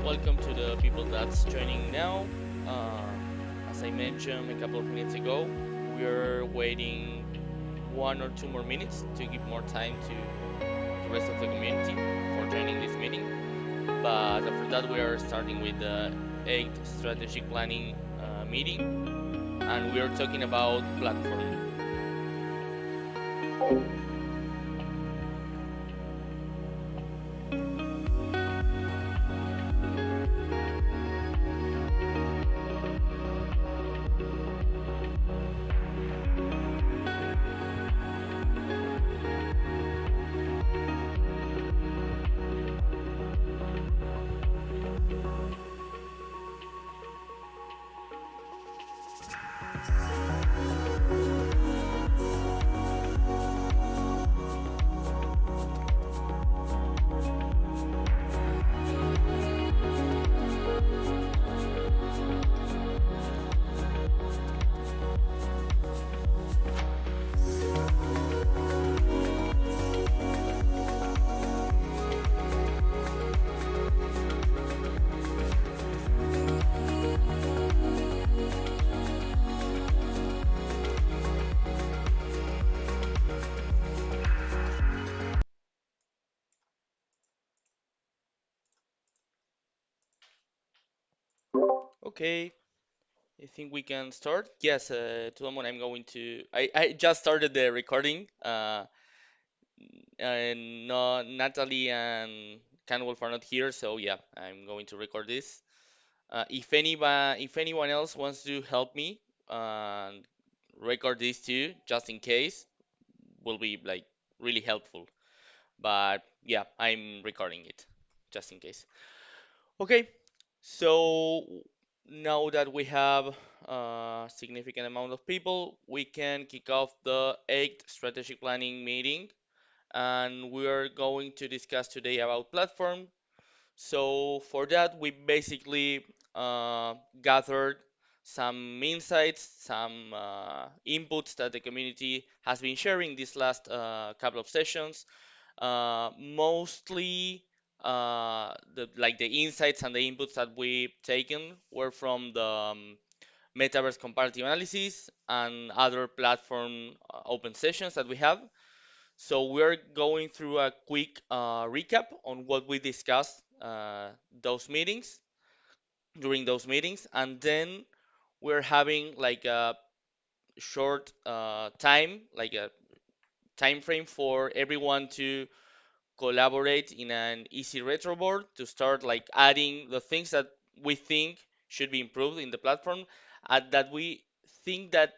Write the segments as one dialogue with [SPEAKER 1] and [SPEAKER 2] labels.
[SPEAKER 1] Welcome to the people that's joining now. Uh, as I mentioned a couple of minutes ago, we're waiting 1 or 2 more minutes to give more time to the rest of the community for joining this meeting. But after that, we are starting with the eighth strategic planning meeting, and we are talking about platform. Okay, I think we can start. Yes, to the moment I'm going to. I just started the recording. And no, Natalie and Canwolf are not here, so yeah, I'm going to record this. If anyone else wants to help me and record this too, just in case, will be like really helpful. But yeah, I'm recording it just in case. Okay, so now that we have a significant amount of people, we can kick off the eighth strategic planning meeting, and we are going to discuss today about platform. So for that, we basically gathered some insights, some inputs that the community has been sharing these last couple of sessions. Mostly, the insights and the inputs that we've taken were from the Metaverse comparative analysis and other platform open sessions that we have. So we're going through a quick recap on what we discussed those meetings during those meetings, and then we're having like a short like a time frame for everyone to collaborate in an easy retro board to start like adding the things that we think should be improved in the platform, that we think that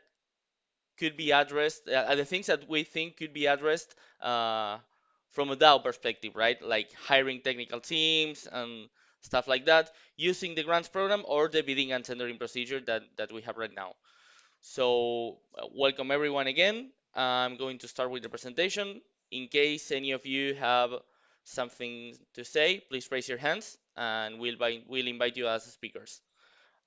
[SPEAKER 1] could be addressed, the things that we think could be addressed from a DAO perspective, right? Like hiring technical teams and stuff like that, using the grants program or the bidding and tendering procedure that we have right now. So, welcome everyone again. I'm going to start with the presentation. In case any of you have something to say, please raise your hands and we'll invite you as speakers.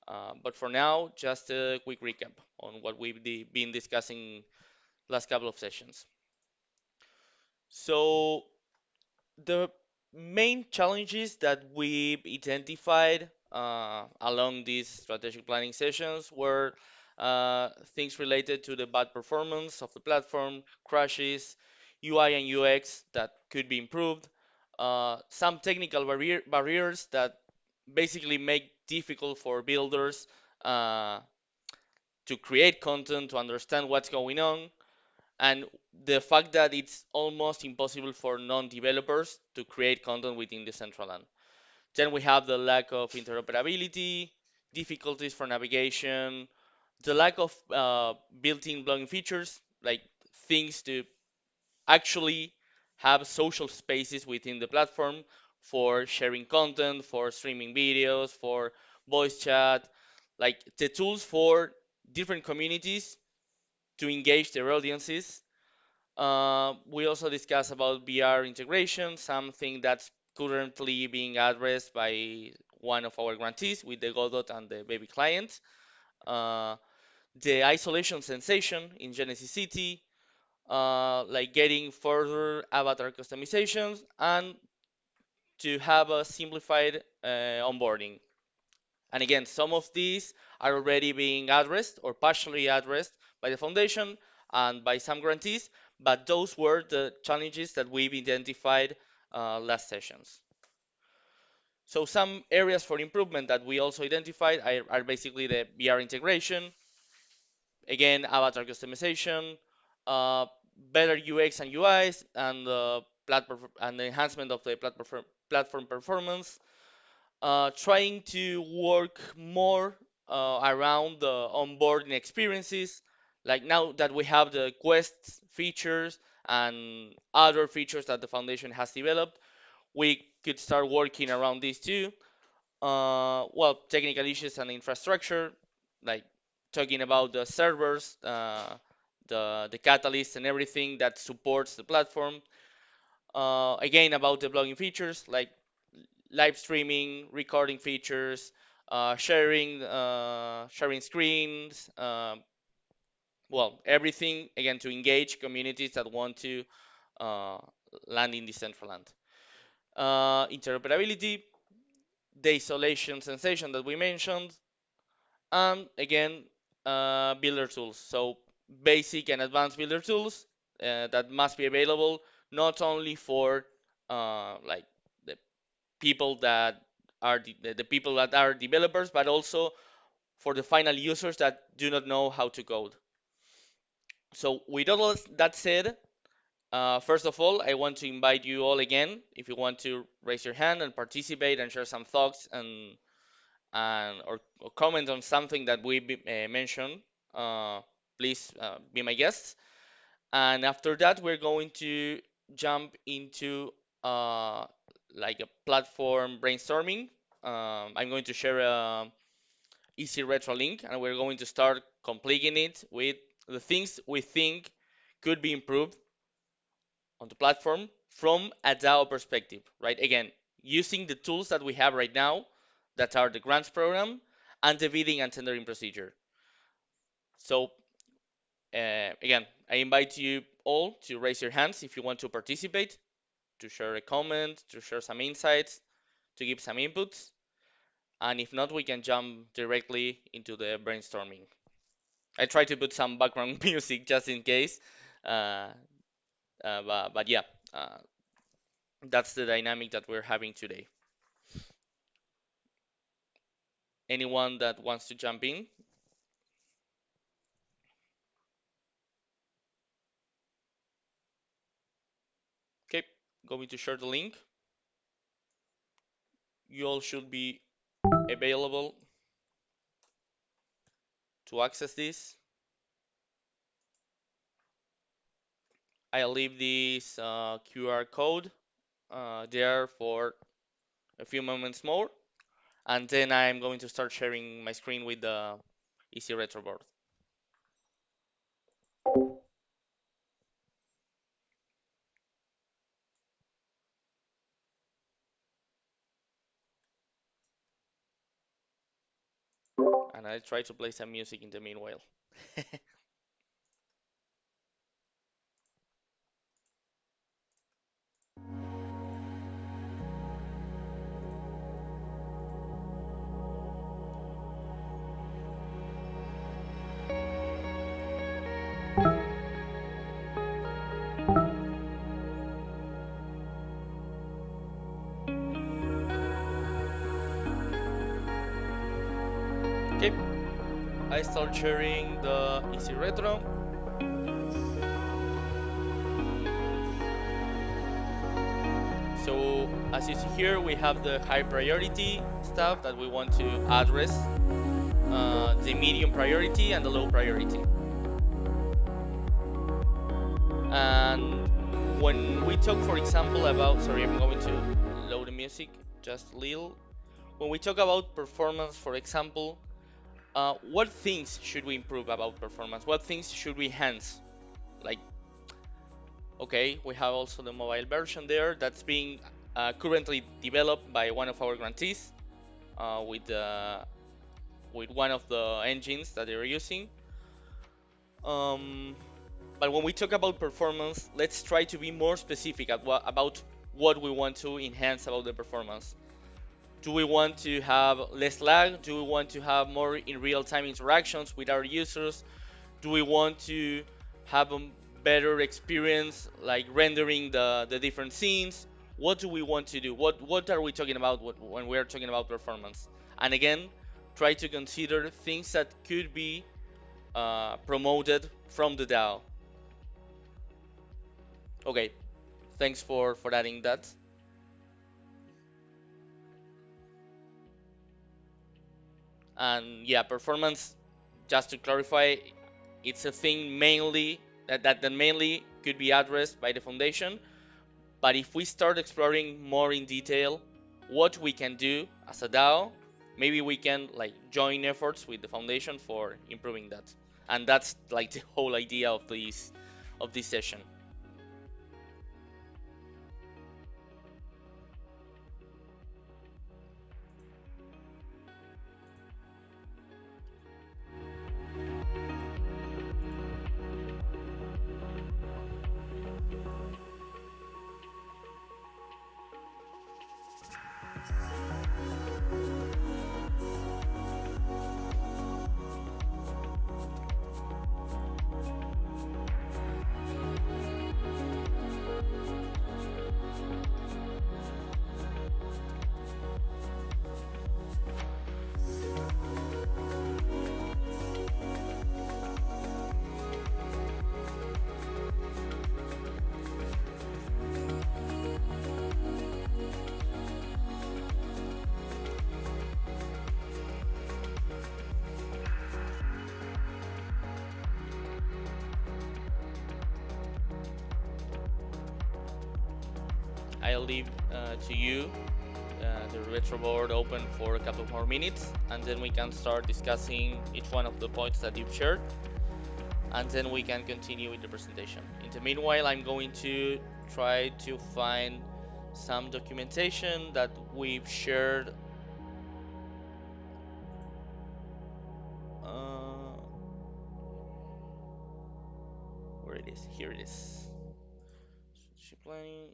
[SPEAKER 1] But for now, just a quick recap on what we've been discussing last couple of sessions. So the main challenges that we've identified along these strategic planning sessions were things related to the bad performance of the platform, crashes, UI and UX that could be improved, some technical barriers that basically make difficult for builders uh, to create content, to understand what's going on, and the fact that it's almost impossible for non-developers to create content within Decentraland. Then we have the lack of interoperability, difficulties for navigation, the lack of built-in blogging features, like things to actually have social spaces within the platform for sharing content, for streaming videos, for voice chat, like the tools for different communities to engage their audiences. We also discussed about VR integration, something that's currently being addressed by one of our grantees with the Godot and the Baby client. Uh, the isolation sensation in Genesis City, like getting further avatar customizations, and to have a simplified onboarding. And again, some of these are already being addressed or partially addressed by the foundation and by some grantees, but those were the challenges that we've identified last sessions. So some areas for improvement that we also identified are basically the VR integration, again, avatar customization, uh, better UX and UIs, and the enhancement of the platform performance, trying to work more around the onboarding experiences. Like now that we have the Quest features and other features that the foundation has developed, we could start working around these too. Well, technical issues and infrastructure, like talking about the servers, the catalyst and everything that supports the platform. Again, about the blogging features, like live streaming, recording features, sharing screens, well, everything again to engage communities that want to uh, land in Decentraland. Interoperability, the isolation sensation that we mentioned, and again, builder tools. So basic and advanced builder tools that must be available not only for like the people that are the people that are developers, but also for the final users that do not know how to code. So with all that said, first of all, I want to invite you all again, if you want to raise your hand and participate and share some thoughts or comment on something that we mentioned, uh, please be my guests. And after that, we're going to jump into uh, like a platform brainstorming. I'm going to share a easy retro link, and we're going to start completing it with the things we think could be improved on the platform from a DAO perspective, right? Again, using the tools that we have right now, that are the grants program and the bidding and tendering procedure. So again, I invite you all to raise your hands if you want to participate, to share a comment, to share some insights, to give some inputs. And if not, we can jump directly into the brainstorming. I try to put some background music just in case. Uh, but yeah, uh, that's the dynamic that we're having today. Anyone that wants to jump in? Okay, going to share the link. You all should be available to access this. I'll leave this QR code there for a few moments more, and then I'm going to start sharing my screen with the Easy Retro board. And I'll try to play some music in the meanwhile. Okay, I start sharing the Easy Retro. So as you see here, we have the high priority stuff that we want to address, the medium priority and the low priority. And when we talk, for example, about, sorry, I'm going to load the music just a little. When we talk about performance, for example, what things should we improve about performance? What things should we enhance? Like, okay, we have also the mobile version there that's being currently developed by one of our grantees with one of the engines that they're using. But when we talk about performance, let's try to be more specific about what we want to enhance about the performance. Do we want to have less lag? Do we want to have more in real-time interactions with our users? Do we want to have a better experience like rendering the different scenes? What do we want to do? What are we talking about when we are talking about performance? And again, try to consider things that could be promoted from the DAO. Okay, thanks for adding that. And yeah, performance, just to clarify, it's a thing mainly that mainly could be addressed by the foundation. But if we start exploring more in detail what we can do as a DAO, maybe we can like join efforts with the foundation for improving that. And that's like the whole idea of this session. I'll leave to you the retro board open for a couple more minutes, and then we can start discussing each one of the points that you've shared, and then we can continue with the presentation. In the meanwhile, I'm going to try to find some documentation that we've shared. Uh, where it is? Here it is. Strategic planning.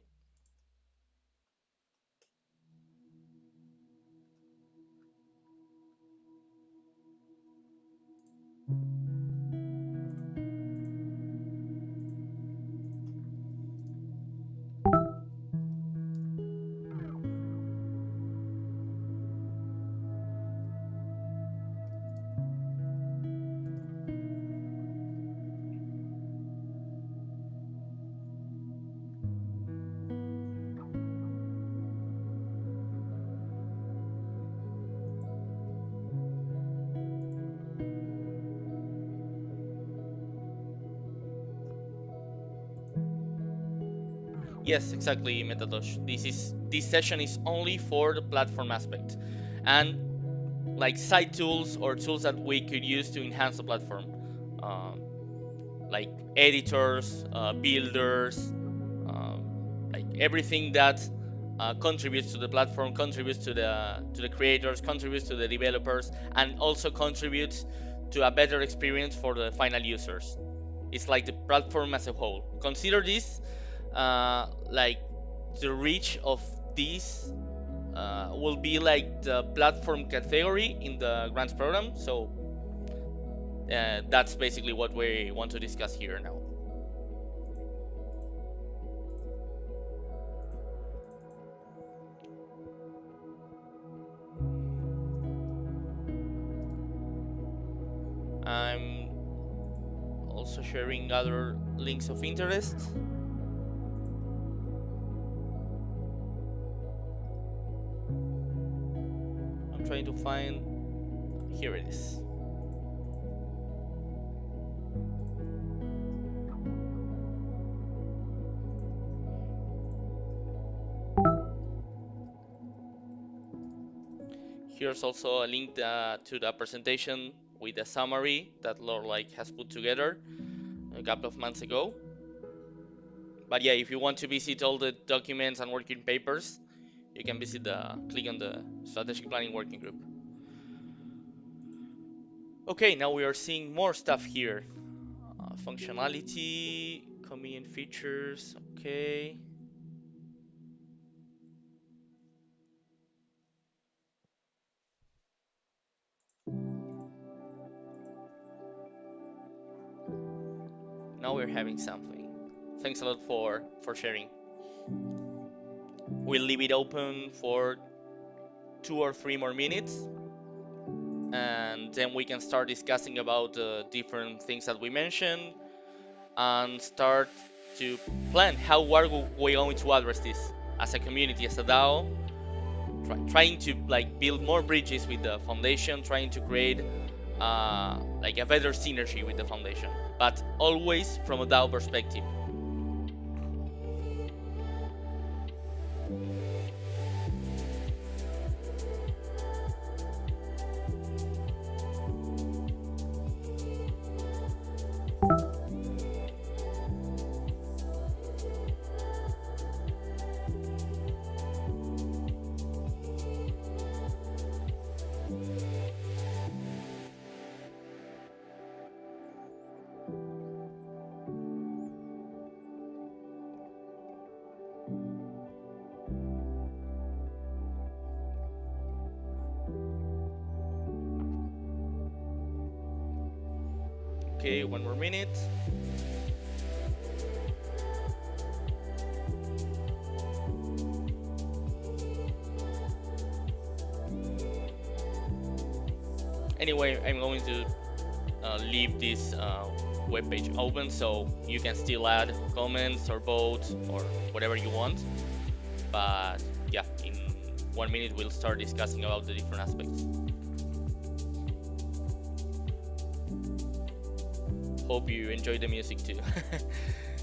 [SPEAKER 1] Yes, exactly, Metatosh. This session is only for the platform aspect, and like side tools or tools that we could use to enhance the platform, um, like editors, builders, um, like everything that contributes to the platform, contributes to the creators, contributes to the developers, and also contributes to a better experience for the final users. It's like the platform as a whole. Consider this like the reach of this will be like the platform category in the grants program. So that's basically what we want to discuss here now. I'm also sharing other links of interest. I'm trying to find, here it is. Here's also a link to the presentation with a summary that Lord like has put together a couple of months ago. But yeah, if you want to visit all the documents and working papers, you can visit click on the strategic planning working group. Okay, now we are seeing more stuff here. Functionality, convenient features, okay. now we're having something. Thanks a lot for sharing. We'll leave it open for 2 or 3 more minutes, and then we can start discussing about the different things that we mentioned and start to plan how are we going to address this as a community, as a DAO, trying to like build more bridges with the foundation, trying to create like a better synergy with the foundation, but always from a DAO perspective. Okay, 1 more minute. Anyway, I'm going to leave this web page open so you can still add comments or votes or whatever you want. But yeah, in 1 minute we'll start discussing about the different aspects. Hope you enjoy the music too,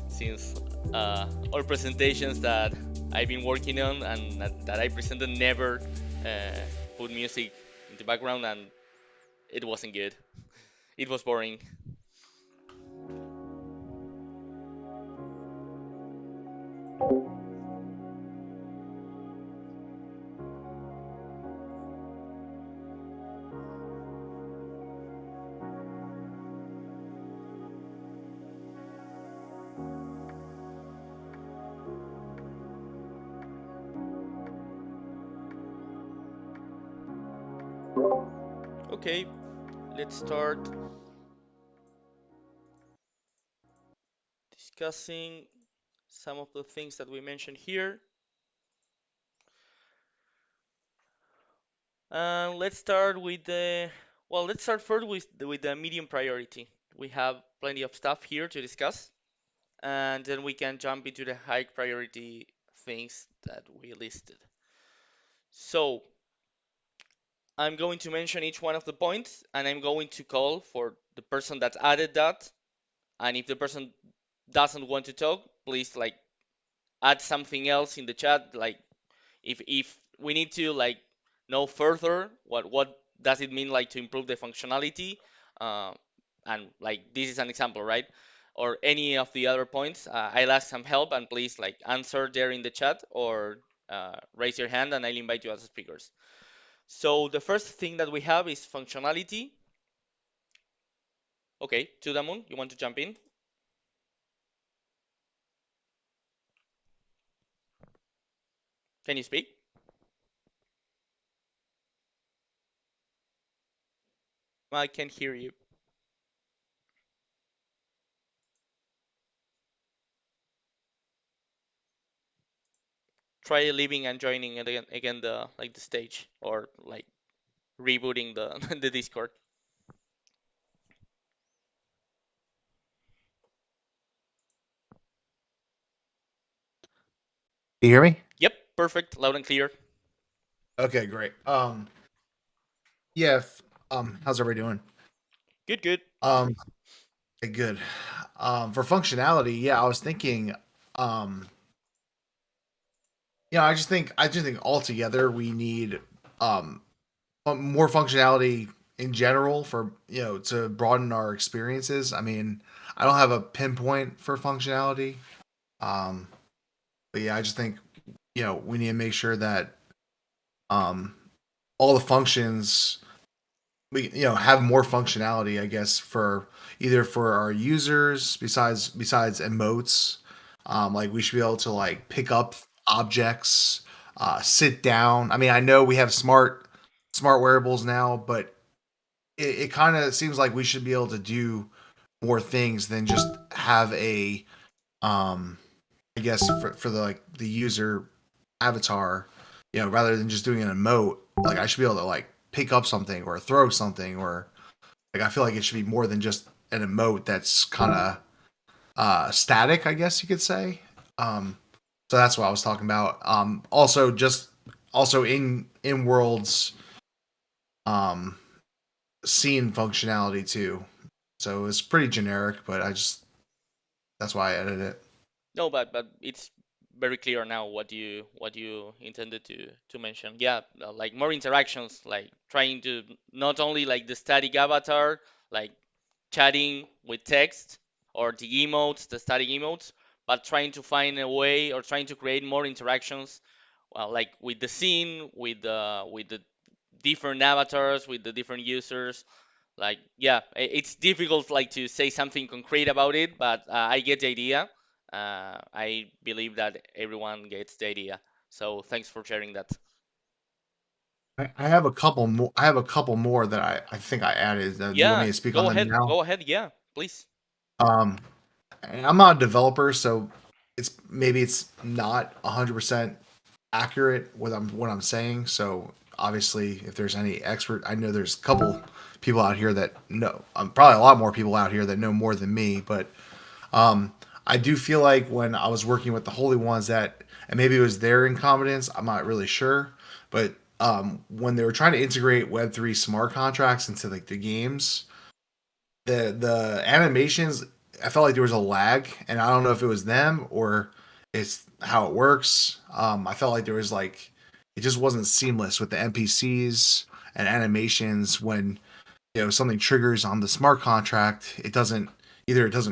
[SPEAKER 1] since all presentations that I've been working on and that I presented never put music in the background, and it wasn't good. It was boring. Okay, let's start discussing some of the things that we mentioned here. Let's start with the let's start first with the medium priority. We have plenty of stuff here to discuss, and then we can jump into the high priority things that we listed. So I'm going to mention each one of the points, and I'm going to call for the person that added that. And if the person doesn't want to talk, please like add something else in the chat, like if we need to like know further what does it mean like to improve the functionality, uh, and like this is an example, right? Or any of the other points, I'll ask some help, and please like answer there in the chat or raise your hand and I'll invite you as speakers. So the first thing that we have is functionality. Okay, Tudamun, you want to jump in? Can you speak? I can hear you. Try leaving and joining again the like the stage, or like rebooting the the Discord.
[SPEAKER 2] You hear me?
[SPEAKER 1] Yep, perfect, loud and clear.
[SPEAKER 2] Okay, great. Yeah. How's everybody doing?
[SPEAKER 1] Good, good.
[SPEAKER 2] Um, good. For functionality, yeah, I was thinking, um, I just think altogether we need um more functionality in general for to broaden our experiences. I mean, I don't have a pinpoint for functionality. Um, but yeah, I just think we need to make sure that um all the functions we have more functionality, I guess, for either for our users besides emotes. Like we should be able to like pick up objects, sit down. I mean, I know we have smart wearables now, but it kind of seems like we should be able to do more things than just have a um I guess for the like the user avatar, rather than just doing an emote, like I should be able to like pick up something or throw something, or like I feel like it should be more than just an emote that's kind of static, I guess you could say. So that's what I was talking about. Also in worlds um scene functionality too. So it's pretty generic, but I just that's why I edited it.
[SPEAKER 1] No, but it's very clear now what you intended to mention. Yeah, like more interactions, like trying to not only like the static avatar, like chatting with text or the emotes, the static emotes, but trying to find a way or trying to create more interactions, like with the scene, with the different avatars, with the different users. Like, yeah, it's difficult like to say something concrete about it, but I get the idea. I believe that everyone gets the idea. So thanks for sharing that.
[SPEAKER 2] I have a couple more. I have a couple more that I think I added. Do you want me
[SPEAKER 1] Yeah,
[SPEAKER 2] to speak on
[SPEAKER 1] go
[SPEAKER 2] them
[SPEAKER 1] ahead.
[SPEAKER 2] now?
[SPEAKER 1] Go ahead. Yeah, please.
[SPEAKER 2] Um, and I'm not a developer, so it's not 100% accurate what I'm saying. So obviously, if there's any expert, I know there's a couple people out here that know. Probably a lot more people out here that know more than me. But um, I do feel like when I was working with the Holy Ones that, and maybe it was their incompetence. I'm not really sure, but when they were trying to integrate Web3 smart contracts into like the games, the animations, I felt like there was a lag, and I don't know if it was them or it's how it works. I felt like there was like it just wasn't seamless with the NPCs and animations when something triggers on the smart contract. It doesn't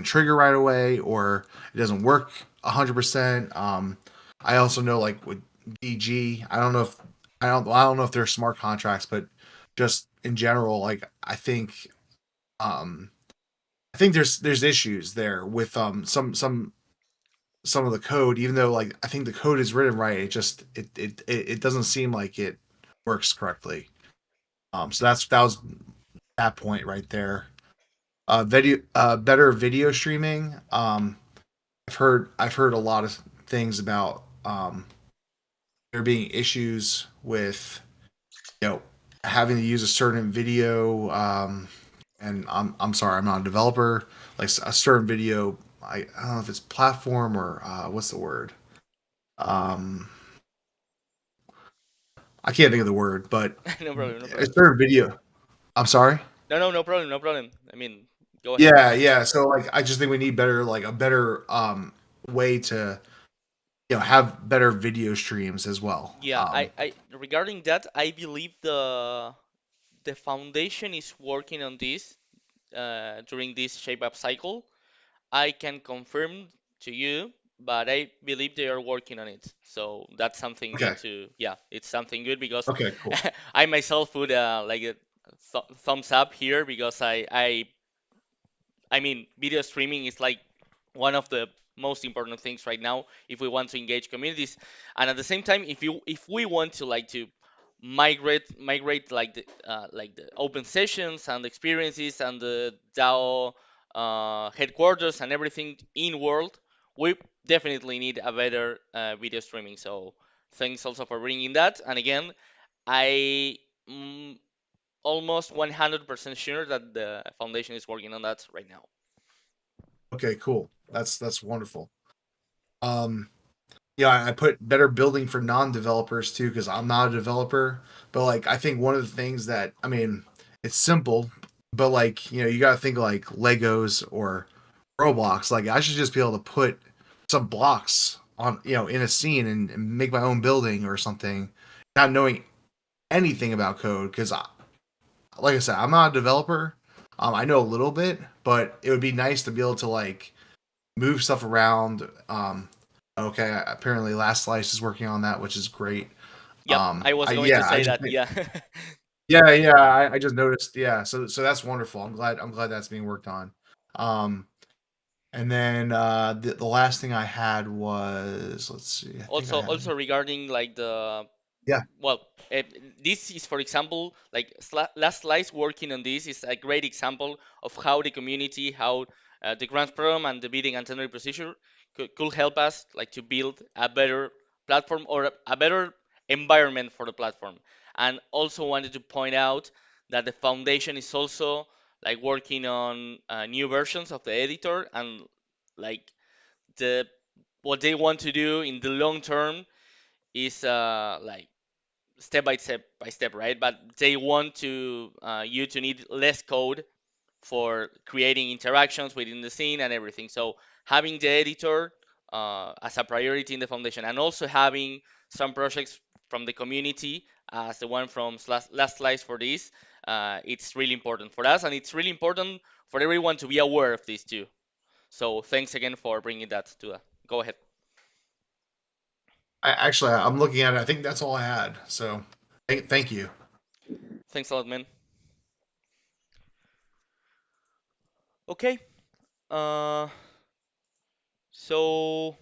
[SPEAKER 2] trigger right away or it doesn't work 100%. I also know like with DG, I don't know if they're smart contracts, but just in general, like um I think there's issues there with some of the code, even though like I think the code is written right, it doesn't seem like it works correctly. So that was that point right there. Better video streaming. I've heard a lot of things about there being issues with you know having to use a certain video. And I'm sorry, I'm not a developer. Like a certain video, I don't know if it's platform or what's the word. Um, I can't think of the word, but
[SPEAKER 1] No problem. No
[SPEAKER 2] a
[SPEAKER 1] problem.
[SPEAKER 2] certain video. I'm sorry.
[SPEAKER 1] No, no, no problem. No problem. I mean, go ahead.
[SPEAKER 2] Yeah, yeah. So like, I just think we need a better way to have better video streams as well.
[SPEAKER 1] Yeah, I regarding that, I believe the foundation is working on this during this shape up cycle. I can confirm to you, but I believe they are working on it. So that's something
[SPEAKER 2] Okay.
[SPEAKER 1] good to, yeah, it's something good because
[SPEAKER 2] Okay. Cool.
[SPEAKER 1] I myself put like a thumbs up here because I mean, video streaming is like one of the most important things right now if we want to engage communities. And at the same time, if we want to like to migrate like the open sessions and experiences and the DAO headquarters and everything in world, we definitely need a better video streaming. So thanks also for bringing that. And again, I almost 100% sure that the foundation is working on that right now.
[SPEAKER 2] Okay. Cool. That's wonderful. Um, Yeah, I put better building for non-developers too because I'm not a developer. But like, I think one of the things that I mean, it's simple, but like you got to think like Legos or Roblox. Like, I should just be able to put some blocks on in a scene and make my own building or something, not knowing anything about code. Because, like I said, I'm not a developer. I know a little bit, but it would be nice to be able to like move stuff around. Okay, apparently Last Slice is working on that, which is great.
[SPEAKER 1] Yep, I was
[SPEAKER 2] I
[SPEAKER 1] going to
[SPEAKER 2] yeah, I
[SPEAKER 1] say
[SPEAKER 2] just
[SPEAKER 1] that.
[SPEAKER 2] think,
[SPEAKER 1] Yeah.
[SPEAKER 2] yeah, I just noticed. Yeah, so that's wonderful. I'm glad that's being worked on. Um, and then the last thing I had was let's see, I think I
[SPEAKER 1] Also,
[SPEAKER 2] had
[SPEAKER 1] also regarding like the
[SPEAKER 2] yeah.
[SPEAKER 1] well, this is for example like Last Slice working on this is a great example of how the community, how The grants program and the bidding and tendering procedure could help us like to build a better platform or a better environment for the platform. And also wanted to point out that the foundation is also like working on new versions of the editor, and like the what they want to do in the long term is like step by step, right? But they want to you to need less code for creating interactions within the scene and everything. So having the editor as a priority in the foundation, and also having some projects from the community, as the one from Last Slice for this, it's really important for us, and it's really important for everyone to be aware of this too. So thanks again for bringing that to. Go ahead.
[SPEAKER 2] I'm looking at it. I think that's all I had. So thank you.
[SPEAKER 1] Thanks a lot, man. Okay. Uh, So,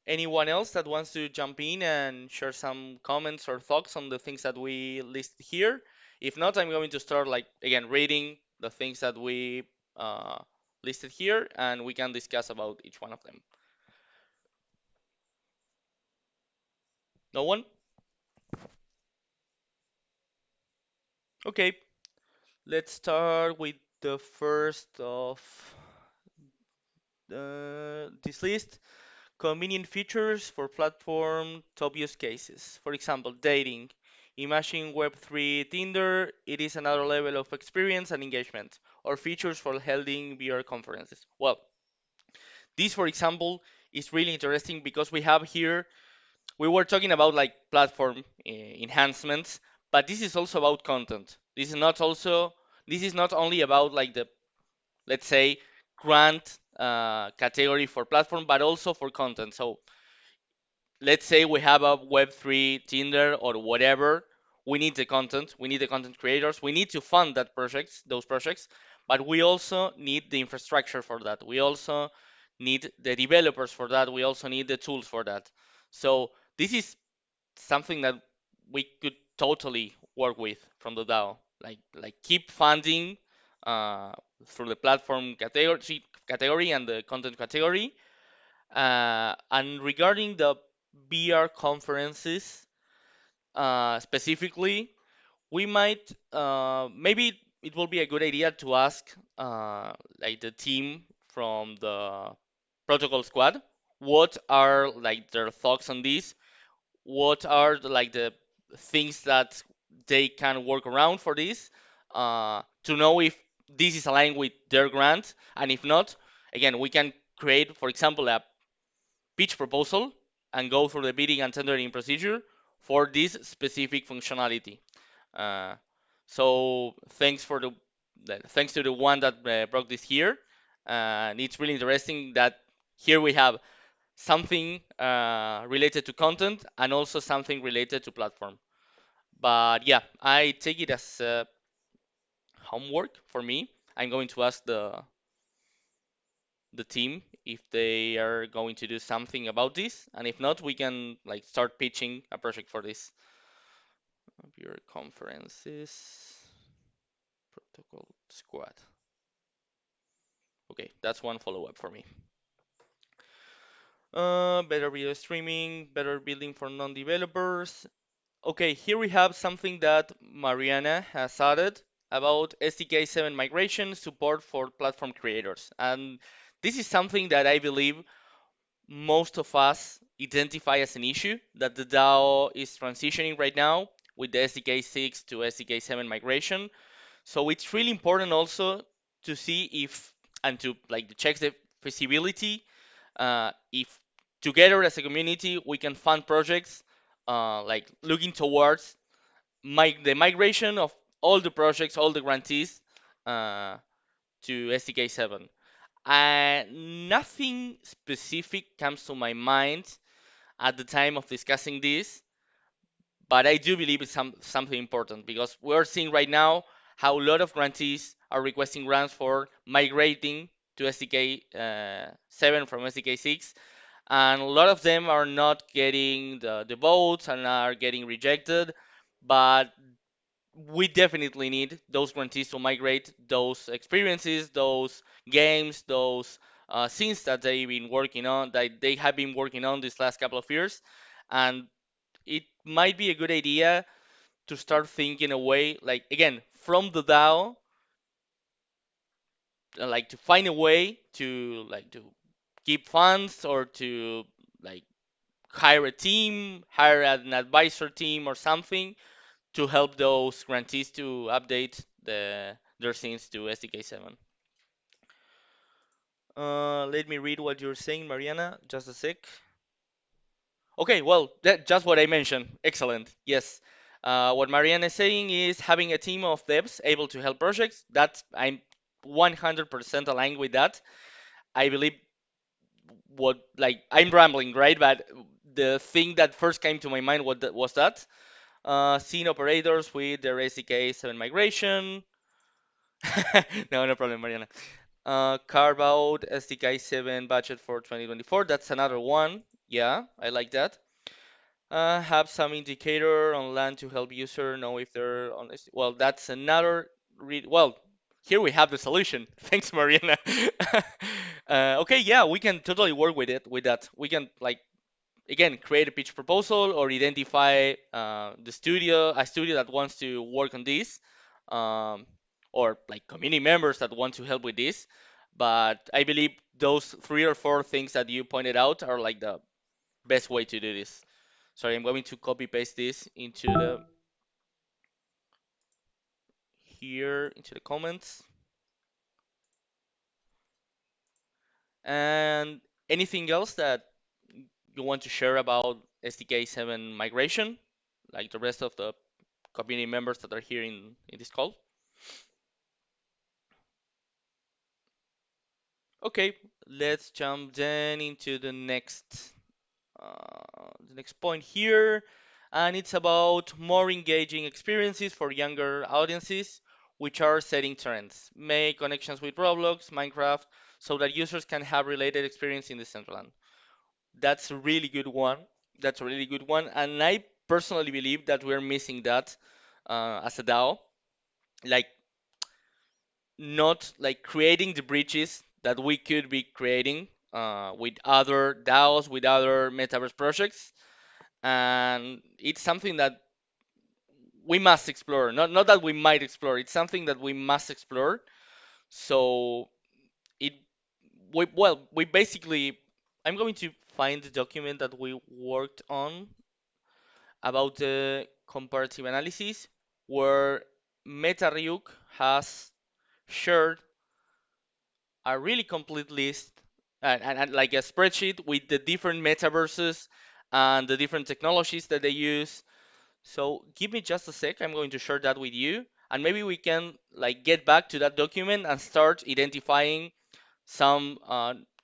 [SPEAKER 1] anyone else that wants to jump in and share some comments or thoughts on the things that we listed here? If not, I'm going to start like again reading the things that we uh, listed here, and we can discuss about each one of them. No one? Okay, let's start with the first of this list. Convenient features for platform top use cases. For example, dating. Imagine Web3 Tinder, it is another level of experience and engagement. Or features for holding VR conferences. Well, this, for example, is really interesting because we have here, we were talking about like platform enhancements, but this is also about content. This is not only about like the, let's say, grant category for platform, but also for content. So let's say we have a Web3 Tinder or whatever. We need the content creators, we need to fund those projects, but we also need the infrastructure for that. We also need the developers for that. We also need the tools for that. So this is something that we could totally work with from the DAO. Like keep funding uh, through the platform category and the content category, and regarding the VR conferences specifically, we might maybe it will be a good idea to ask like the team from the protocol squad what are like their thoughts on this. What are like the things that they can work around for this to know if this is aligned with their grant, and if not, again we can create, for example, a pitch proposal and go through the bidding and tendering procedure for this specific functionality. Uh, so thanks to the one that brought this here. And it's really interesting that here we have something related to content and also something related to platform. But yeah, I take it as homework for me. I'm going to ask the team if they are going to do something about this, and if not, we can like start pitching a project for this. Your conferences protocol squad. Okay, that's one follow-up for me. Better video streaming, better building for non-developers. Okay, here we have something that Mariana has added about SDK 7 migration support for platform creators. And this is something that I believe most of us identify as an issue that the DAO is transitioning right now with the SDK 6 to SDK 7 migration. So it's really important also to see if and to like to check the feasibility, if together as a community we can fund projects like looking towards the migration of all the projects, all the grantees uh, to SDK 7. Nothing specific comes to my mind at the time of discussing this, but I do believe it's something important because we're seeing right now how a lot of grantees are requesting grants for migrating to SDK 7 from SDK 6, and a lot of them are not getting the votes and are getting rejected. But we definitely need those grantees to migrate those experiences, those games, those scenes that they've been working on, that they have been working on these last couple of years. And it might be a good idea to start thinking a way, like again, from the DAO, like to find a way to keep funds or to like hire a team, hire an advisor team or something to help those grantees to update their scenes to SDK 7. Let me read what you're saying, Mariana. Just a sec. Okay, well, that just what I mentioned. Excellent. Yes. What Mariana is saying is having a team of devs able to help projects. That's I'm 100% aligned with that. I believe what like I'm rambling, right? But the thing that first came to my mind was that scene operators with their SDK 7 migration. No, no problem, Mariana. Carve out SDK 7 budget for 2024. That's another one. Yeah, I like that. Have some indicator on land to help user know if they're on. Well, that's another. Well, here we have the solution. Thanks, Mariana. Okay, yeah, we can totally work with it. With that, we can like again create a pitch proposal or identify a studio that wants to work on this, um, or like community members that want to help with this. But I believe those three or four things that you pointed out are like the best way to do this. Sorry, I'm going to copy paste this into the here into the comments. And anything else that you want to share about SDK 7 migration, like the rest of the community members that are here in this call? Okay, let's jump then into the next point here, and it's about more engaging experiences for younger audiences, which are setting trends. Make connections with Roblox, Minecraft, so that users can have related experience in the Decentraland. That's a really good one. That's a really good one, and I personally believe that we're missing that as a DAO. Like not like creating the bridges that we could be creating with other DAOs, with other metaverse projects, and it's something that we must explore. Not that we might explore. It's something that we must explore. So it we basically I'm going to find the document that we worked on about the comparative analysis where MetaRyuk has shared a really complete list and like a spreadsheet with the different metaverses and the different technologies that they use. So give me just a sec. I'm going to share that with you, and maybe we can like get back to that document and start identifying some.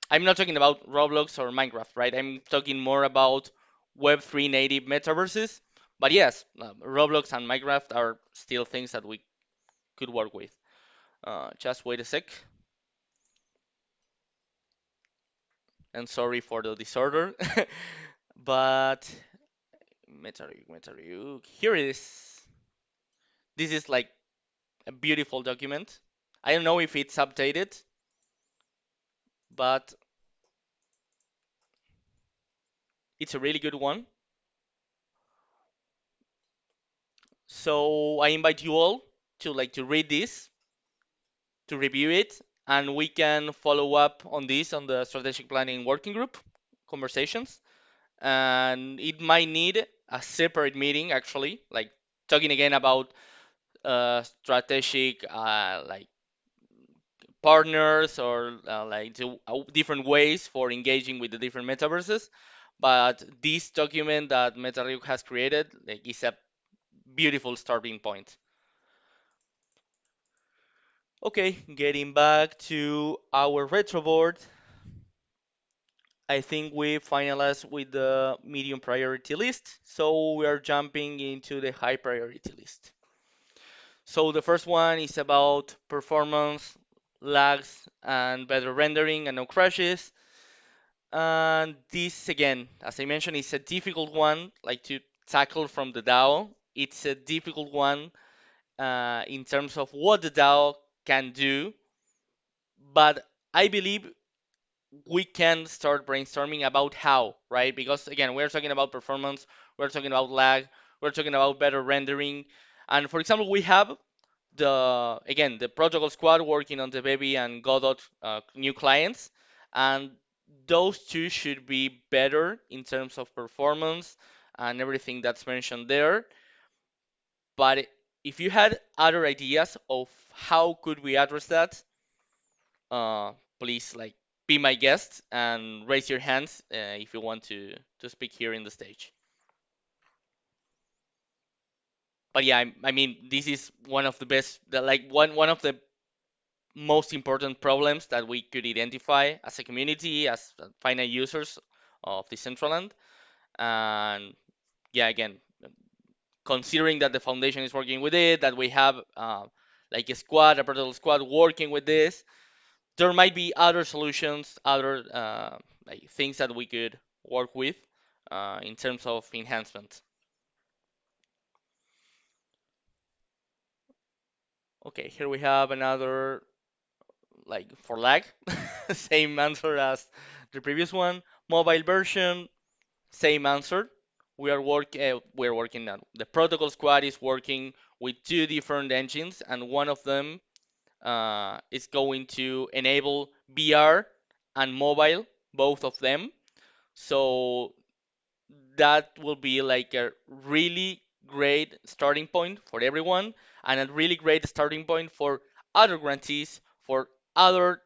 [SPEAKER 1] I'm not talking about Roblox or Minecraft, right? I'm talking more about Web3 native metaverses. But yes, Roblox and Minecraft are still things that we could work with. Just wait a sec. And sorry for the disorder. But MetaRyuk, here it is. This is like a beautiful document. I don't know if it's updated, but it's a really good one. So I invite you all to read this, to review it, and we can follow up on this on the strategic planning working group conversations. And it might need a separate meeting actually, like talking again about strategic like partners or different ways for engaging with the different metaverses. But this document that MetaRyuk has created like, is a beautiful starting point. Okay, getting back to our retro board, I think we finalized with the medium priority list, so we are jumping into the high priority list. So the first one is about performance, lags, and better rendering and no crashes. And this again, as I mentioned, is a difficult one, like to tackle from the DAO. It's a difficult one in terms of what the DAO can do, but I believe we can start brainstorming about how, right? Because again, we're talking about performance, we're talking about lag, we're talking about better rendering, and for example, we have the protocol squad working on the Baby and Godot new clients, and those two should be better in terms of performance and everything that's mentioned there. But if you had other ideas of how could we address that, uh, please like be my guest and raise your hands if you want to speak here in the stage. But yeah, I mean, this is one of the best, like one of the most important problems that we could identify as a community, as final users of Decentraland. And yeah, again, considering that the foundation is working with it, that we have like a squad, a protocol squad working with this, there might be other solutions, other like things that we could work with in terms of enhancement. Okay, here we have another like for lag, same answer as the previous one. Mobile version, same answer. We're working on the protocol squad is working with two different engines, and one of them is going to enable VR and mobile, both of them. So that will be like a really great starting point for everyone, and a really great starting point for other grantees, for other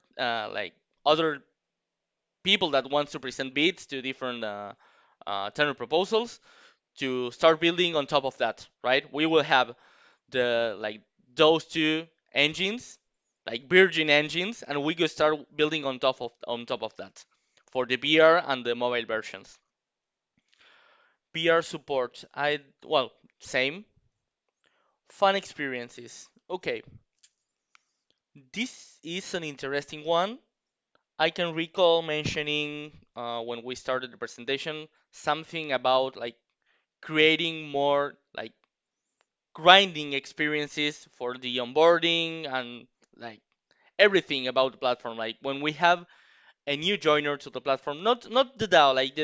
[SPEAKER 1] other people that want to present bids to different tender proposals to start building on top of that, right? We will have the like those two engines, like Virgin engines, and we could start building on top of that for the VR and the mobile versions. VR support, I well same. Fun experiences. Okay, this is an interesting one. I can recall mentioning when we started the presentation something about like creating more like grinding experiences for the onboarding and like everything about the platform. Like when we have a new joiner to the platform, not the DAO, like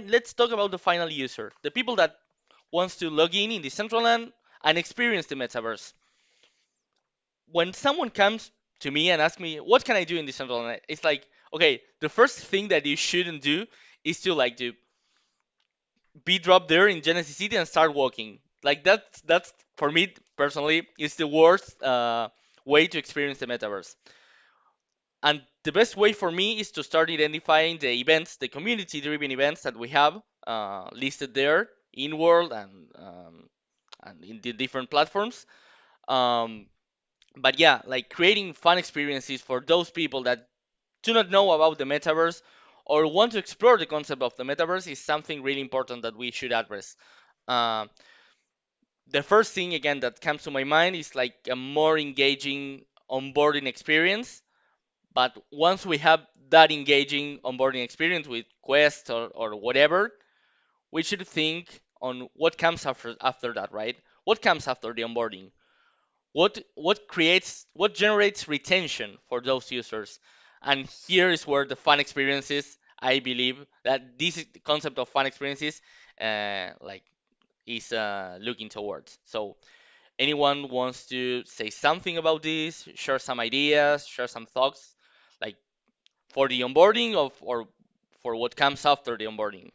[SPEAKER 1] let's talk about the final user, the people that wants to log in the Decentraland and experience the metaverse. When someone comes to me and asks me what can I do in Decentraland, it's like okay, the first thing that you shouldn't do is to like to be dropped there in Genesis City and start walking. Like that's for me personally is the worst way to experience the metaverse. And the best way for me is to start identifying the events, the community-driven events that we have listed there in world and in the different platforms. Um, but yeah, like creating fun experiences for those people that do not know about the metaverse or want to explore the concept of the metaverse is something really important that we should address. Uh, the first thing again that comes to my mind is like a more engaging onboarding experience. But once we have that engaging onboarding experience with Quest or whatever, we should think on what comes after that, right? What comes after the onboarding? What generates retention for those users? And here is where the fun experiences, I believe that this concept of fun experiences like is looking towards. So anyone wants to say something about this, share some ideas, share some thoughts, like for the onboarding of or for what comes after the onboarding.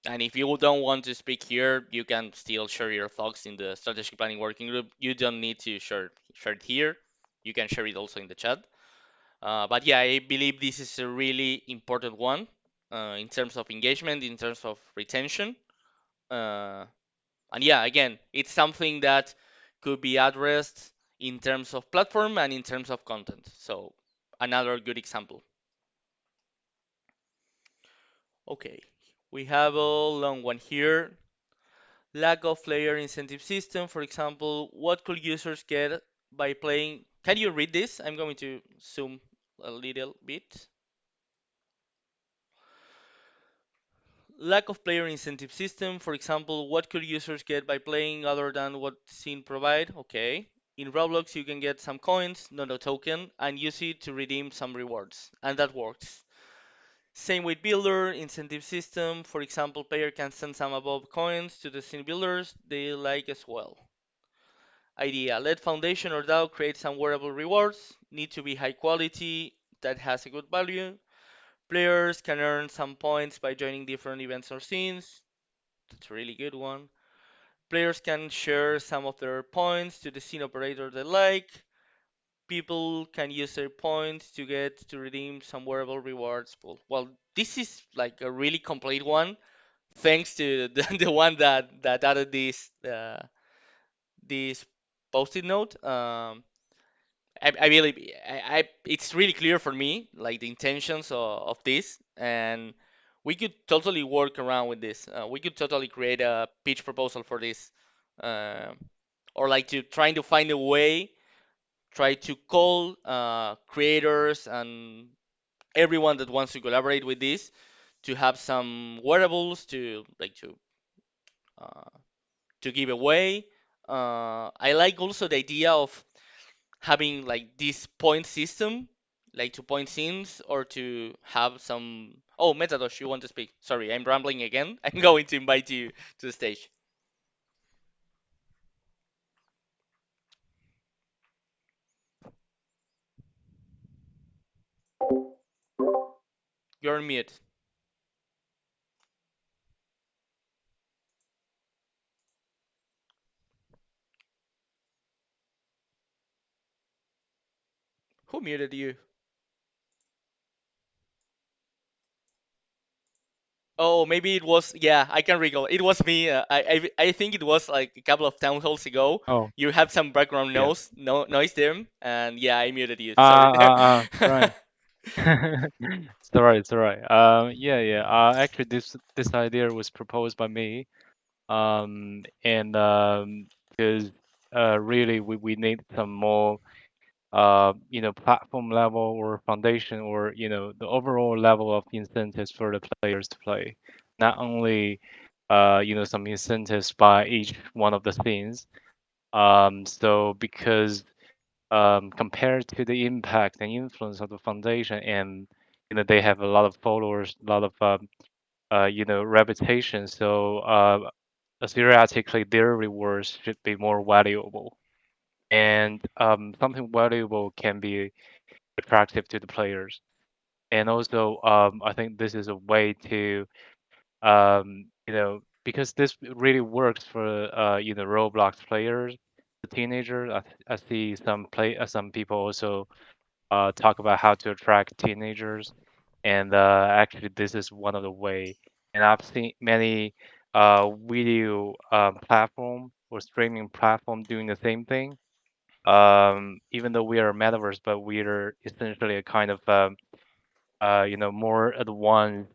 [SPEAKER 1] And if you don't want to speak here, you can still share your thoughts in the strategic planning working group. You don't need to share it here. You can share it also in the chat. But yeah, I believe this is a really important one in terms of engagement, in terms of retention. Uh, and yeah, again, it's something that could be addressed in terms of platform and in terms of content. So another good example. Okay, we have a long one here. Lack of player incentive system, for example, what could users get by playing? Can you read this? I'm going to zoom a little bit. Lack of player incentive system. For example, what could users get by playing other than what scene provide? Okay. In Roblox, you can get some coins, not a token, and use it to redeem some rewards, and that works. Same with builder incentive system. For example, player can send some above coins to the scene builders they like as well. Idea: let Foundation or DAO create some wearable rewards. Need to be high quality that has a good value. Players can earn some points by joining different events or scenes. That's a really good one. Players can share some of their points to the scene operator they like. People can use their points to get to redeem some wearable rewards. Well, this is like a really complete one, thanks to the one that added this post-it note. I really, it's really clear for me, like the intentions of this, and we could totally work around with this. We could totally create a pitch proposal for this, uh, or like to trying to find a way, try to call creators and everyone that wants to collaborate with this to have some wearables uh, to give away. I like also the idea of having like this point system, like to point scenes or to have some. Oh, Metadosh, you want to speak? Sorry, I'm rambling again. I'm going to invite you to the stage. You're on mute. Who muted you? Oh, maybe it was. Yeah, I can recall. It was me. I think it was like a couple of town halls ago.
[SPEAKER 3] Oh,
[SPEAKER 1] You had some background
[SPEAKER 3] yeah.
[SPEAKER 1] noise there, and yeah, I muted you. Sorry there.
[SPEAKER 3] Right. It's all right. It's all right. Yeah, yeah. Actually, this idea was proposed by me. And because really we need some more platform level or foundation or the overall level of incentives for the players to play. Not only some incentives by each one of the scenes. So because compared to the impact and influence of the foundation, and they have a lot of followers, a lot of reputation. So theoretically, their rewards should be more valuable, and something valuable can be attractive to the players. And also, I think this is a way to because this really works for Roblox players, the teenagers. I see some people also talk about how to attract teenagers, and actually this is one of the way. And I've seen many video platform or streaming platform doing the same thing. Even though we are a metaverse, but we are essentially a kind of more advanced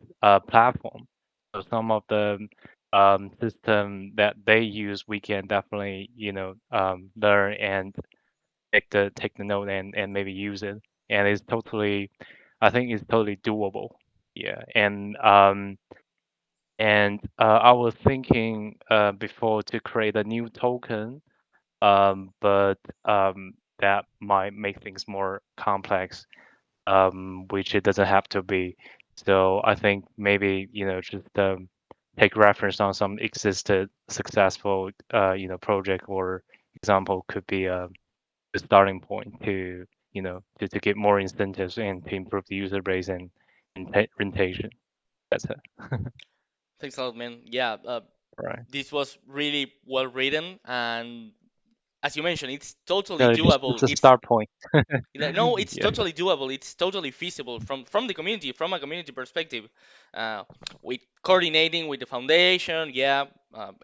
[SPEAKER 3] platform. So some of the system that they use, we can definitely learn and take the note and maybe use it. And it's totally, I think it's totally doable. Yeah, and I was thinking before to create a new token, but that might make things more complex, which it doesn't have to be. So I think maybe just take reference on some existed successful project or example could be the starting point to to get more incentives and to improve the user base and retention. That's it.
[SPEAKER 1] Thanks a lot, man. Yeah,
[SPEAKER 3] Right.
[SPEAKER 1] this was really well written, and as you mentioned, it's totally
[SPEAKER 3] No, just
[SPEAKER 1] doable.
[SPEAKER 3] a start point.
[SPEAKER 1] No, it's
[SPEAKER 3] Yeah.
[SPEAKER 1] totally doable. It's totally feasible from the community, from a community perspective. Uh, with coordinating with the foundation, yeah,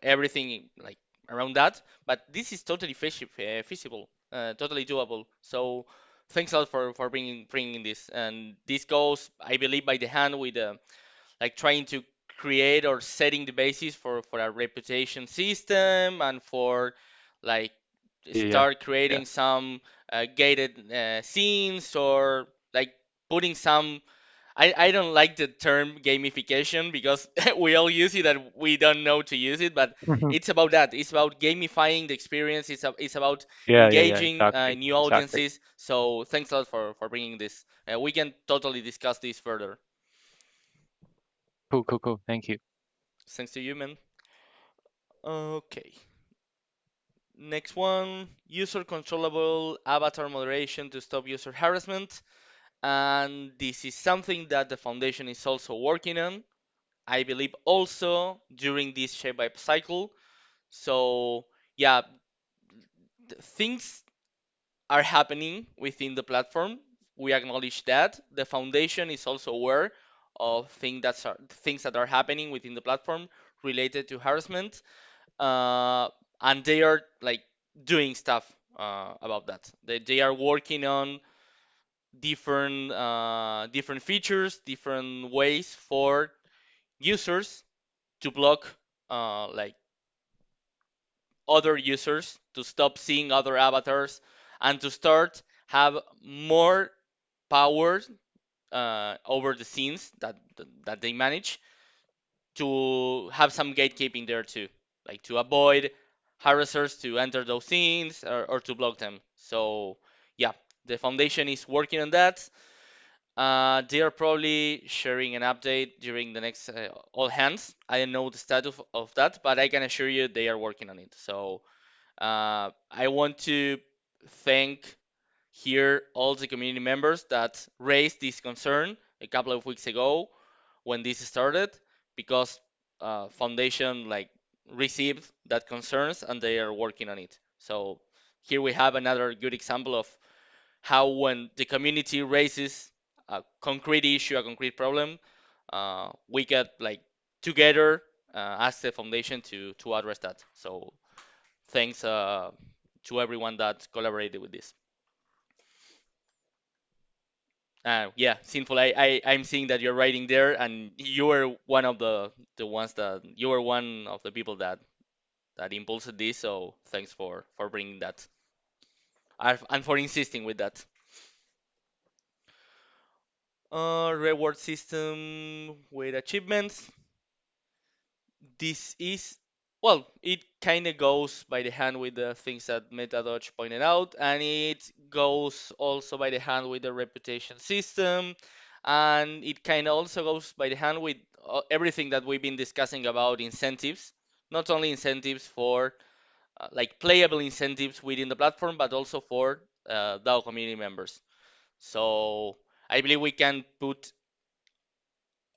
[SPEAKER 1] everything like around that. But this is totally feasible, totally doable. So thanks a lot for bringing this. And this goes, I believe, by the hand with like trying to create or setting the basis for a reputation system and for like
[SPEAKER 3] Yeah.
[SPEAKER 1] start
[SPEAKER 3] Yeah.
[SPEAKER 1] creating some gated scenes or like putting some I don't like the term gamification because we all use it and we don't know to use it, but it's about that. It's about gamifying the experience. It's about
[SPEAKER 3] Yeah,
[SPEAKER 1] engaging
[SPEAKER 3] exactly,
[SPEAKER 1] new
[SPEAKER 3] exactly.
[SPEAKER 1] audiences. So thanks a lot for bringing this. We can totally discuss this further.
[SPEAKER 3] Cool. Thank you.
[SPEAKER 1] Thanks to you, man. Okay. Next one, user controllable avatar moderation to stop user harassment. And this is something that the foundation is also working on. I believe also during this shape up cycle. So yeah, things are happening within the platform. We acknowledge that. The foundation is also aware of things that are happening within the platform related to harassment, uh, and they are like doing stuff about that. They are working on different features, different ways for users to block like other users, to stop seeing other avatars, and to start have more power over the scenes that they manage, to have some gatekeeping there too, like to avoid harassers to enter those scenes, or to block them. So yeah, the foundation is working on that. They are probably sharing an update during the next all hands. I don't know the status of that, but I can assure you they are working on it. So I want to thank here all the community members that raised this concern a couple of weeks ago when this started, because foundation like received that concerns and they are working on it. So here we have another good example of how when the community raises a concrete issue, a concrete problem, we get like together as the foundation to address that. So thanks to everyone that collaborated with this. Yeah, Sinful. I'm seeing that you're writing there, and you were one of the ones that you were one of the people that impulsed this. So thanks for bringing that and for insisting with that. Reward system with achievements. This is, well, it kind of goes by the hand with the things that MetaDodge pointed out, and it goes also by the hand with the reputation system, and it kind of also goes by the hand with everything that we've been discussing about incentives. Not only incentives for like playable incentives within the platform, but also for DAO community members. So I believe we can put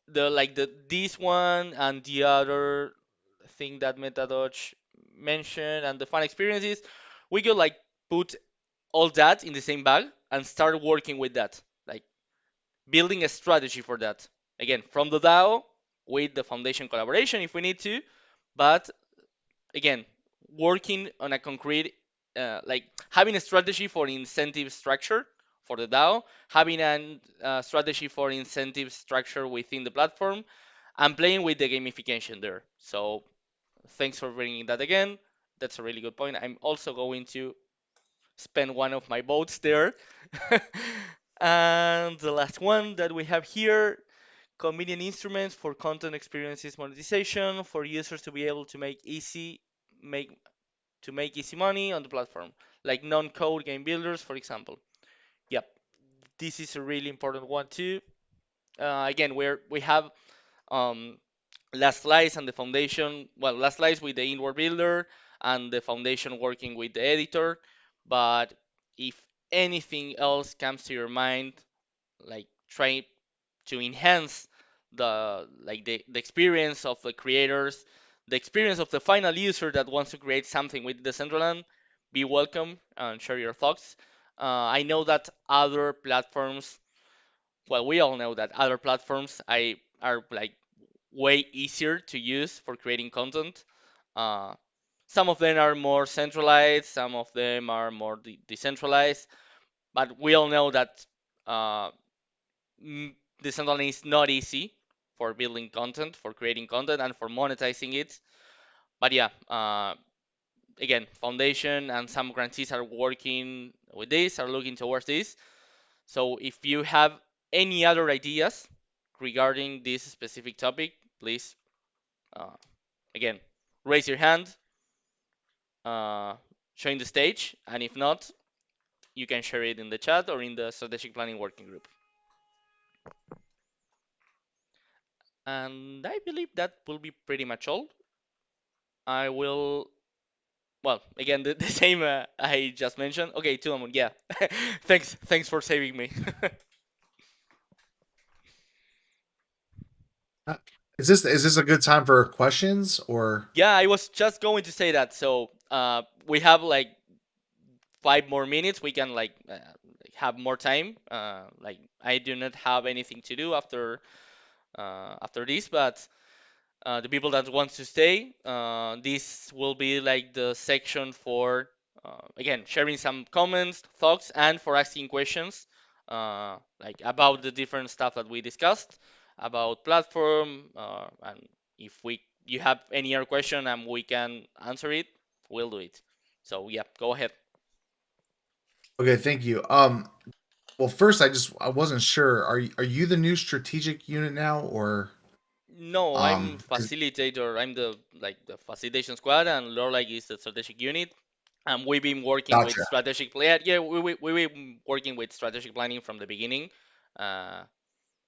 [SPEAKER 1] the this one and the other thing that MetaDodge mentioned and the fun experiences, we could like put all that in the same bag and start working with that, like building a strategy for that. Again, from the DAO with the foundation collaboration if we need to, but again, working on a concrete, like having a strategy for incentive structure for the DAO, having a strategy for incentive structure within the platform, and playing with the gamification there. So thanks for bringing that again. That's a really good point. I'm also going to spend one of my votes there. And the last one that we have here, convenient instruments for content experiences monetization for users to be able to make make easy money on the platform, like non-code game builders, for example. Yep, this is a really important one too. Again, we have um, Last Slice and the foundation. Well, Last Slice with the inward builder and the foundation working with the editor. But if anything else comes to your mind, like try to enhance the experience of the creators, the experience of the final user that wants to create something with Decentraland, be welcome and share your thoughts. I know that other platforms, well, we all know that other platforms are like way easier to use for creating content. Uh, some of them are more centralized, some of them are more decentralized, but we all know that uh, mm, Decentraland is not easy for building content, for creating content, and for monetizing it. But yeah, again, Foundation and some grantees are working with this, are looking towards this. So if you have any other ideas, regarding this specific topic, please, uh, again, raise your hand, uh, join the stage, and if not, you can share it in the chat or in the strategic planning working group. And I believe that will be pretty much all. I will, well, again, the same I just mentioned. Okay, Tulamon, yeah. Thanks for saving me.
[SPEAKER 2] Uh, is this a good time for questions or?
[SPEAKER 1] Yeah, I was just going to say that. So we have like 5 more minutes. We can like have more time. Like I do not have anything to do after this, but the people that want to stay, this will be like the section for again sharing some comments, thoughts, and for asking questions like about the different stuff that we discussed about platform, and if we you have any other question and we can answer it, we'll do it. So yeah, go ahead.
[SPEAKER 2] Okay, thank you. Well, first, I wasn't sure. Are you the new strategic unit now, or
[SPEAKER 1] No, I'm
[SPEAKER 2] 'cause-
[SPEAKER 1] facilitator. I'm the like the facilitation squad, and Lorelike is the strategic unit. And we've been working with
[SPEAKER 2] gotcha.
[SPEAKER 1] strategic plan. Yeah, we've been working with strategic planning from the beginning. Uh,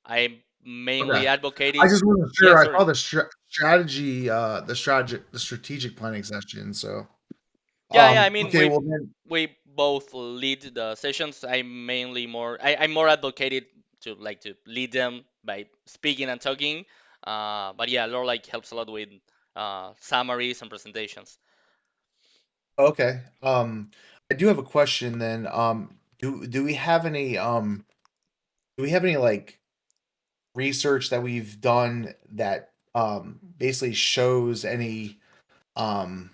[SPEAKER 1] I
[SPEAKER 2] Okay,
[SPEAKER 1] mainly
[SPEAKER 2] I
[SPEAKER 1] advocated.
[SPEAKER 2] just wasn't
[SPEAKER 1] Yeah,
[SPEAKER 2] sure. I
[SPEAKER 1] sorry.
[SPEAKER 2] saw the strategy, the strategic planning session. So,
[SPEAKER 1] Yeah. I mean,
[SPEAKER 2] okay,
[SPEAKER 1] we
[SPEAKER 2] well then,
[SPEAKER 1] we both lead the sessions. I'm more advocated to like to lead them by speaking and talking. But yeah, Lorelike helps a lot with summaries and presentations.
[SPEAKER 2] okay. I do have a question then. Do we have any like research that we've done that basically shows any um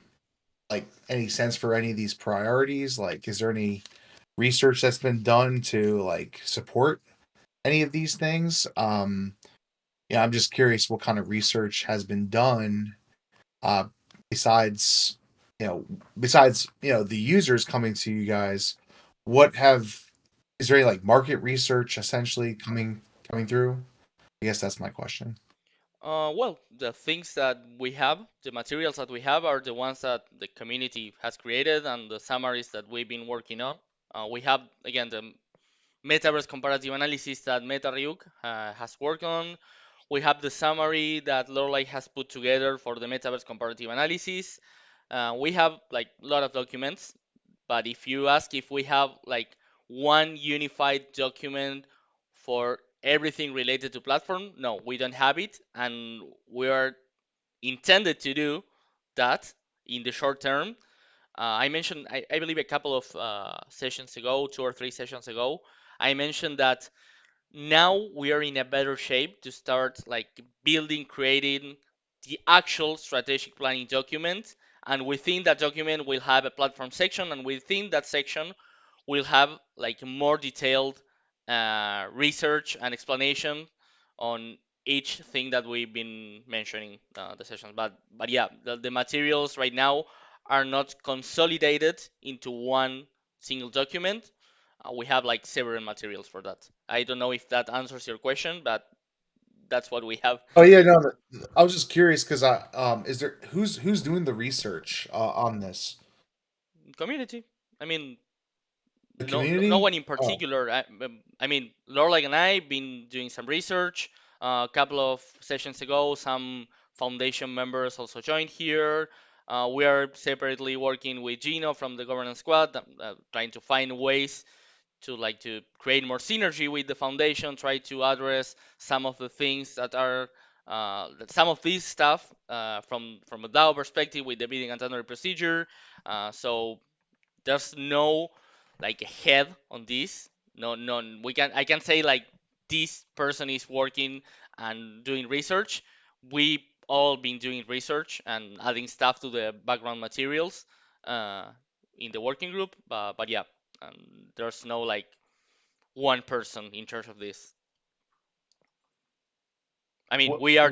[SPEAKER 2] like any sense for any of these priorities? Like, is there any research that's been done to like support any of these things? Yeah, I'm just curious what kind of research has been done uh besides the users coming to you guys. What have is there any like market research essentially coming through? I guess that's my question.
[SPEAKER 1] Well, the things that we have, the materials that we have, are the ones that the community has created and the summaries that we've been working on. We have, again, the metaverse comparative analysis that MetaRyuk has worked on. We have the summary that Lorelei has put together for the metaverse comparative analysis. We have like a lot of documents, but if you ask if we have like one unified document for everything related to platform, no, we don't have it, and we are intended to do that in the short term. I mentioned, I believe, a couple of sessions ago, 2 or 3 sessions ago, I mentioned that now we are in a better shape to start like building, creating the actual strategic planning document. And within that document, we'll have a platform section, and within that section, we'll have like more detailed research and explanation on each thing that we've been mentioning the sessions. But yeah, the materials right now are not consolidated into one single document. We have like several materials for that. I don't know if that answers your question, but that's what we have.
[SPEAKER 2] Oh yeah, no, I was just curious because is there who's doing the research on this?
[SPEAKER 1] Community. I mean,
[SPEAKER 2] The
[SPEAKER 1] no
[SPEAKER 2] community?
[SPEAKER 1] one in
[SPEAKER 2] Oh,
[SPEAKER 1] particular. I mean, Lorlag and I been doing some research. A couple of sessions ago, some foundation members also joined here. We are separately working with Gino from the governance squad, trying to find ways to like to create more synergy with the foundation, try to address some of the things that are some of this stuff from a DAO perspective with the bidding and tendering procedure. So there's no like head on this. No, we can I can say like this person is working and doing research. We all been doing research and adding stuff to the background materials uh, in the working group. But yeah, um, there's no like one person in charge of this. I mean, we are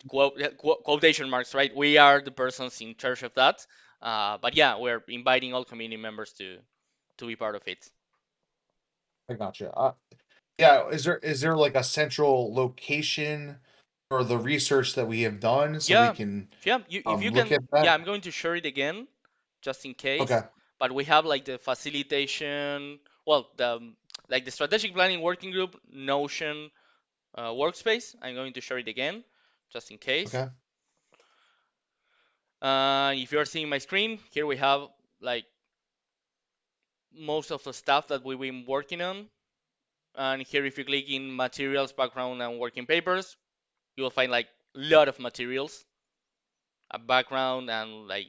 [SPEAKER 1] quotation marks, right? We are the persons in charge of that. But yeah, we're inviting all community members to be part of it.
[SPEAKER 2] I gotcha. Yeah, is there like a central location for the research that we have done so we
[SPEAKER 1] Yeah,
[SPEAKER 2] can
[SPEAKER 1] yeah. If you
[SPEAKER 2] look
[SPEAKER 1] can,
[SPEAKER 2] at that?
[SPEAKER 1] yeah, I'm going to share it again, just in case.
[SPEAKER 2] Okay.
[SPEAKER 1] But we have like the facilitation, well, the strategic planning working group Notion workspace. I'm going to share it again, just in case.
[SPEAKER 2] Okay.
[SPEAKER 1] If you're seeing my screen, here we have like most of the stuff that we've been working on. And here, if you click in materials, background, and working papers, you will find like a lot of materials, a background, and like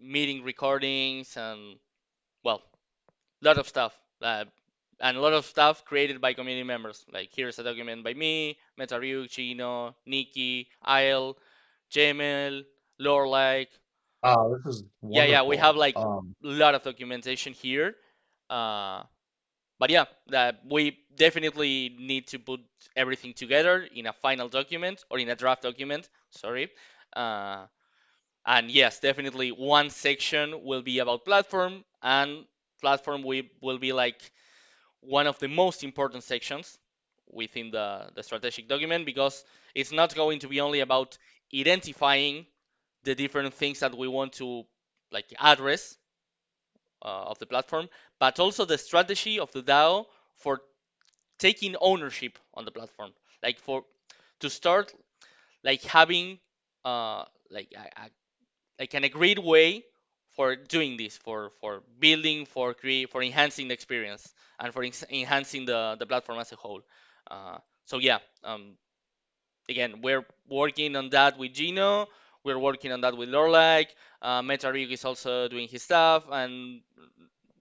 [SPEAKER 1] meeting recordings, and well, a lot of stuff. And a lot of stuff created by community members. Like here's a document by me, Metaryuk, Chino, Nikki, Isle, Jamel, Lorelike.
[SPEAKER 2] Oh, this is
[SPEAKER 1] Yeah, we have
[SPEAKER 2] wonderful.
[SPEAKER 1] like a lot of documentation here. Uh, but yeah, that we definitely need to put everything together in a final document or in a draft document. Sorry. Uh, and yes, definitely one section will be about platform, and platform will be like one of the most important sections within the strategic document, because it's not going to be only about identifying the different things that we want to like address of the platform, but also the strategy of the DAO for taking ownership on the platform, like for to start like having like like an agreed way for doing this, for building, for create, for enhancing the experience, and for enhancing the platform as a whole. So yeah, again, we're working on that with Gino. We're working on that with Lorlike. Metarig is also doing his stuff, and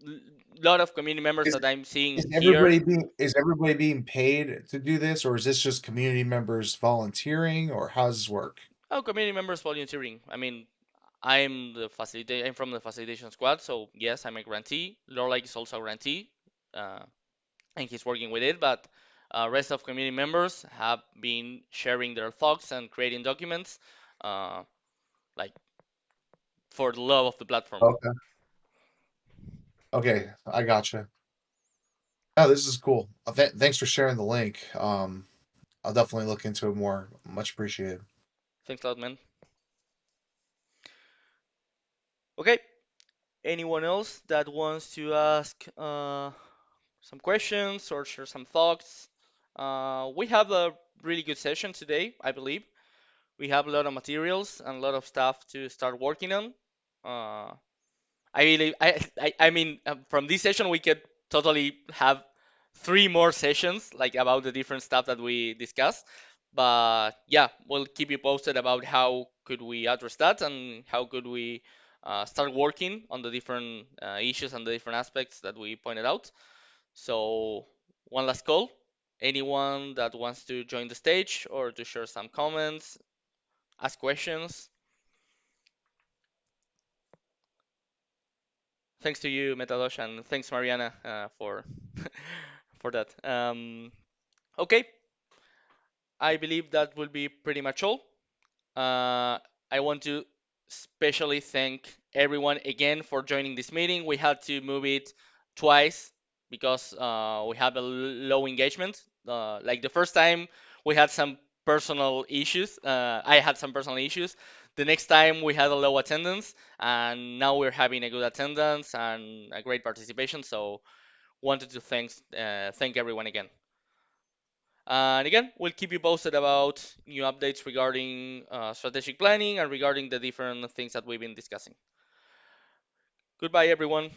[SPEAKER 1] a lot of community members
[SPEAKER 2] Is
[SPEAKER 1] that I'm seeing
[SPEAKER 2] is
[SPEAKER 1] here.
[SPEAKER 2] everybody being paid to do this, or is this just community members volunteering, or how does this work?
[SPEAKER 1] Oh, community members volunteering. I mean, I'm from the facilitation squad, so yes, I'm a grantee. Lorlike is also a grantee, uh, and he's working with it. But rest of community members have been sharing their thoughts and creating documents, uh, like for the love of the platform.
[SPEAKER 2] Okay. Okay, I gotcha. Oh, this is cool. Thanks for sharing the link. I'll definitely look into it more. Much appreciated.
[SPEAKER 1] Thanks a lot, man. Okay. Anyone else that wants to ask some questions or share some thoughts? We have a really good session today, I believe. We have a lot of materials and a lot of stuff to start working on. Uh, I really, I mean, from this session we could totally have three more sessions like about the different stuff that we discussed. But yeah, we'll keep you posted about how could we address that and how could we start working on the different issues and the different aspects that we pointed out. So one last call. Anyone that wants to join the stage or to share some comments, ask questions. Thanks to you, Metadosh, and thanks, Mariana, for for that. Okay, I believe that will be pretty much all. Uh, I want to especially thank everyone again for joining this meeting. We had to move it twice because we have a low engagement. Like the first time, we had some personal issues. I had some personal issues. The next time, we had a low attendance, and now we're having a good attendance and a great participation. So, wanted to thank everyone again. And again, we'll keep you posted about new updates regarding strategic planning and regarding the different things that we've been discussing. Goodbye, everyone.